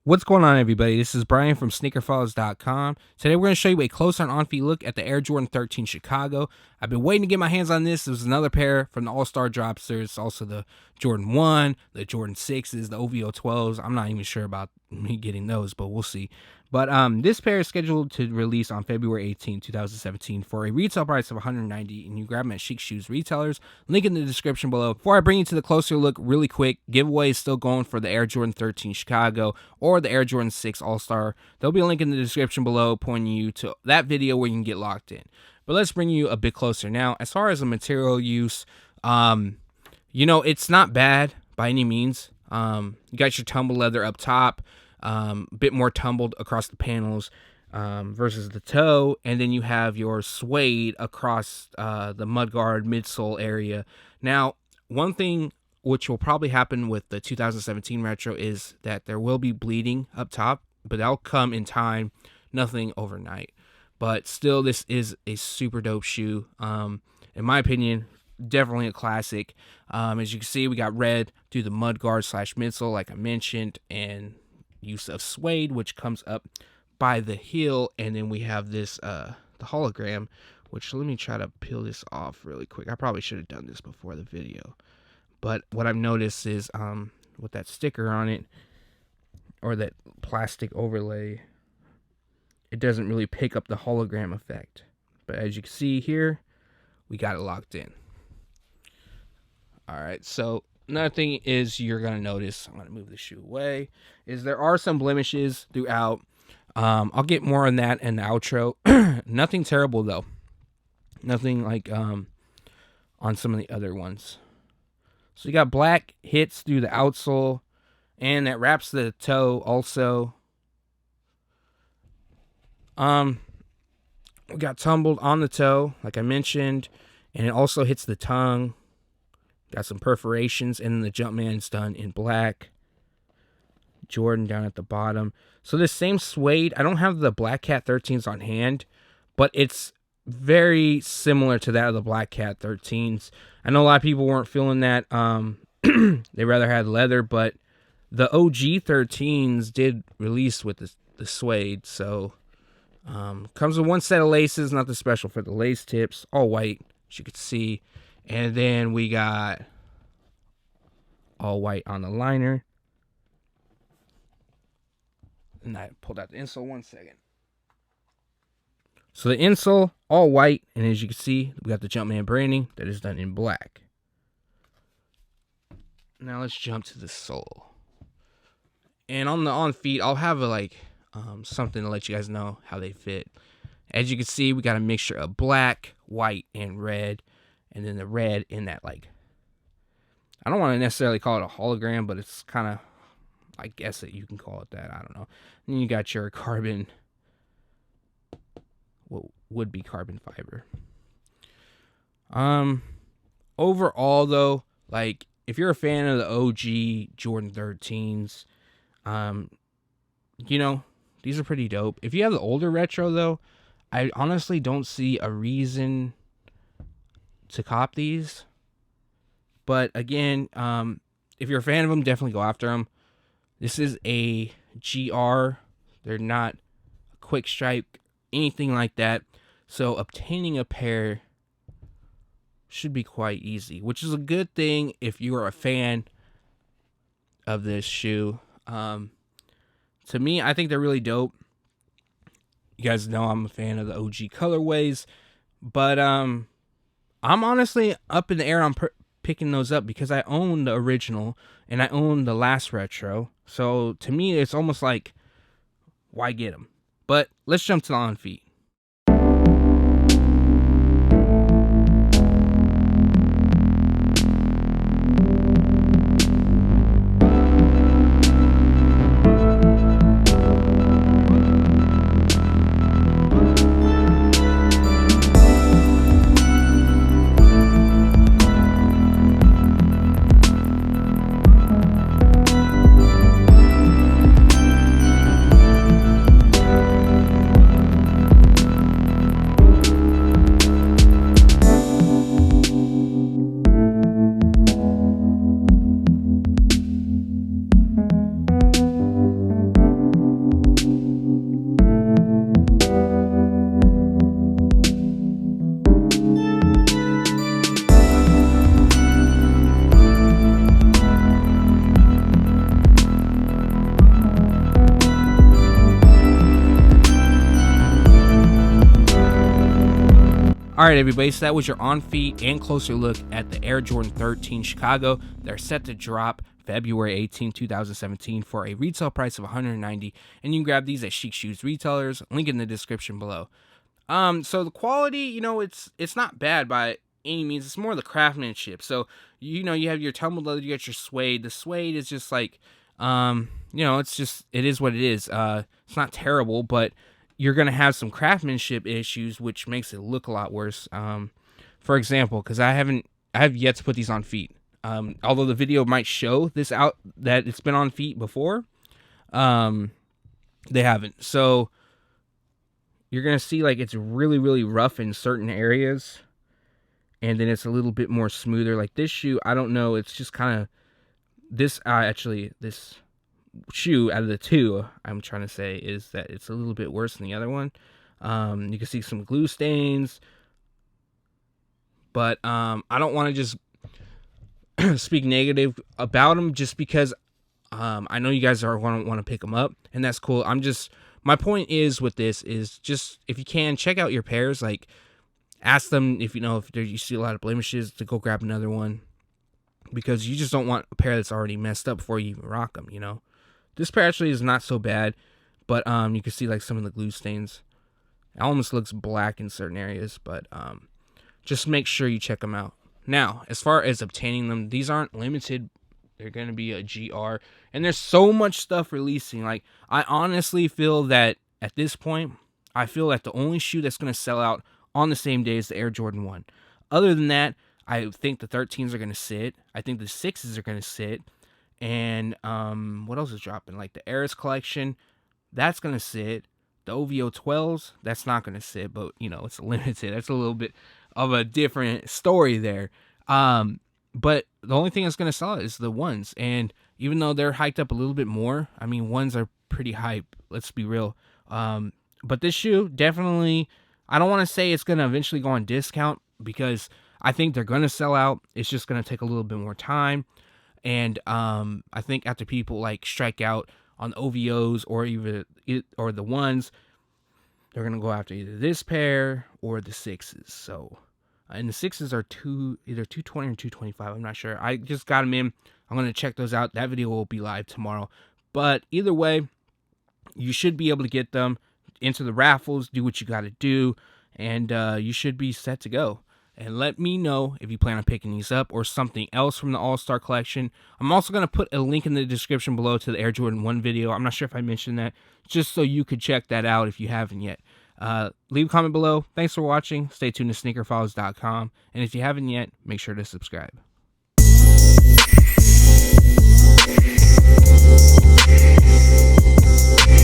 What's going on, everybody? This is Brian from SneakerFiles.com. Today we're going to show you a closer and on-feet look at the Air Jordan 13 Chicago. I've been waiting to get my hands on this. There's another pair from the All-Star drops. There's also the Jordan 1, the Jordan 6s, the OVO 12s. I'm not even sure about me getting those, but we'll see. But this pair is scheduled to release on February 18, 2017 for a retail price of $190, and you grab them at Chic Shoes retailers. Link in the description below. Before I bring you to the closer look, really quick, giveaway is still going for the Air Jordan 13 Chicago or the Air Jordan 6 All-Star. There'll be a link in the description below pointing you to that video where you can get locked in. But let's bring you a bit closer now. As far as the material use, it's not bad by any means. You got your tumble leather up top. A bit more tumbled across the panels versus the toe, and then you have your suede across the mudguard midsole area. Now, one thing which will probably happen with the 2017 retro is that there will be bleeding up top, but that'll come in time, nothing overnight. But still, this is a super dope shoe. In my opinion, definitely a classic. As you can see, we got red through the mudguard / midsole, like I mentioned, and use of suede, which comes up by the heel, and then we have this the hologram, which let me try to peel this off really quick. I probably should have done this before the video, but what I've noticed is with that sticker on it or that plastic overlay, it doesn't really pick up the hologram effect. But as you can see here, we got it locked in. All right, so another thing is you're going to notice, I'm going to move the shoe away, is there are some blemishes throughout. I'll get more on that in the outro. Nothing terrible, though. Nothing like on some of the other ones. So you got black hits through the outsole, and that wraps the toe also. We got tumbled on the toe, like I mentioned, and it also hits the tongue. Got some perforations, and then the Jumpman's done in black. Jordan down at the bottom. So this same suede, I don't have the Black Cat 13s on hand, but it's very similar to that of the Black Cat 13s. I know a lot of people weren't feeling that. They rather had leather, but the OG 13s did release with the suede. So comes with one set of laces, not the special for the lace tips, all white, as you can see. And then we got all white on the liner. And I pulled out the insole 1 second. So the insole, all white. And as you can see, we got the Jumpman branding that is done in black. Now let's jump to the sole. And on the on feet, I'll have something to let you guys know how they fit. As you can see, we got a mixture of black, white, and red. And then the red in that, I don't want to necessarily call it a hologram, but it's kind of, I guess that you can call it that. I don't know. And you got your carbon, what would be carbon fiber. Overall, though, if you're a fan of the OG Jordan 13s, these are pretty dope. If you have the older retro, though, I honestly don't see a reason to cop these. But again, if you're a fan of them, definitely go after them. This is a GR. They're not a quick strike, anything like that. So obtaining a pair should be quite easy, which is a good thing if you are a fan of this shoe. To me, I think they're really dope. You guys know I'm a fan of the OG colorways, but I'm honestly up in the air on picking those up because I own the original and I own the last retro. So to me, it's almost like, why get them? But let's jump to the on feet. All right, everybody, so that was your on-feet and closer look at the Air Jordan 13 Chicago. They're set to drop February 18, 2017 for a retail price of $190, and you can grab these at Chic Shoes retailers. Link in the description below. So the quality, you know, it's not bad by any means. It's more the craftsmanship. So, you know, you have your tumbled leather, you got your suede. The suede is just like, you know, it is what it is. It's not terrible, but you're going to have some craftsmanship issues, which makes it look a lot worse. For example, because I have yet to put these on feet. Although the video might show this out that it's been on feet before, they haven't. So you're going to see like it's really, really rough in certain areas, and then it's a little bit more smoother. Like this shoe, I don't know, it's just kind of this shoe out of the two, I'm trying to say, is that it's a little bit worse than the other one. You can see some glue stains, but I don't want to just speak negative about them just because I know you guys are want to pick them up, and that's cool. My point is with this is just, if you can, check out your pairs. Like, ask them if you see a lot of blemishes to go grab another one, because you just don't want a pair that's already messed up before you even rock them, you know. This pair actually is not so bad, but you can see like some of the glue stains. It almost looks black in certain areas, but just make sure you check them out. Now, as far as obtaining them, these aren't limited. They're going to be a GR, and there's so much stuff releasing. Like, I honestly feel that at this point, I feel that the only shoe that's going to sell out on the same day is the Air Jordan 1. Other than that, I think the 13s are going to sit. I think the 6s are going to sit. And what else is dropping? Like the Eris collection, that's going to sit. The OVO 12s, that's not going to sit, but, you know, it's limited. That's a little bit of a different story there. But the only thing that's going to sell is the ones. And even though they're hiked up a little bit more, I mean, ones are pretty hype. Let's be real. But this shoe, definitely, I don't want to say it's going to eventually go on discount, because I think they're going to sell out. It's just going to take a little bit more time. And I think after people like strike out on OVOs or the ones, they're gonna go after either this pair or the 6s. So, and the 6s are either 220 or 225. I'm not sure. I just got them in. I'm gonna check those out. That video will be live tomorrow. But either way, you should be able to get them into the raffles. Do what you got to do, and you should be set to go. And let me know if you plan on picking these up or something else from the All-Star collection. I'm also going to put a link in the description below to the Air Jordan 1 video. I'm not sure if I mentioned that, just so you could check that out if you haven't yet. Leave a comment below. Thanks for watching. Stay tuned to SneakerFiles.com. And if you haven't yet, make sure to subscribe.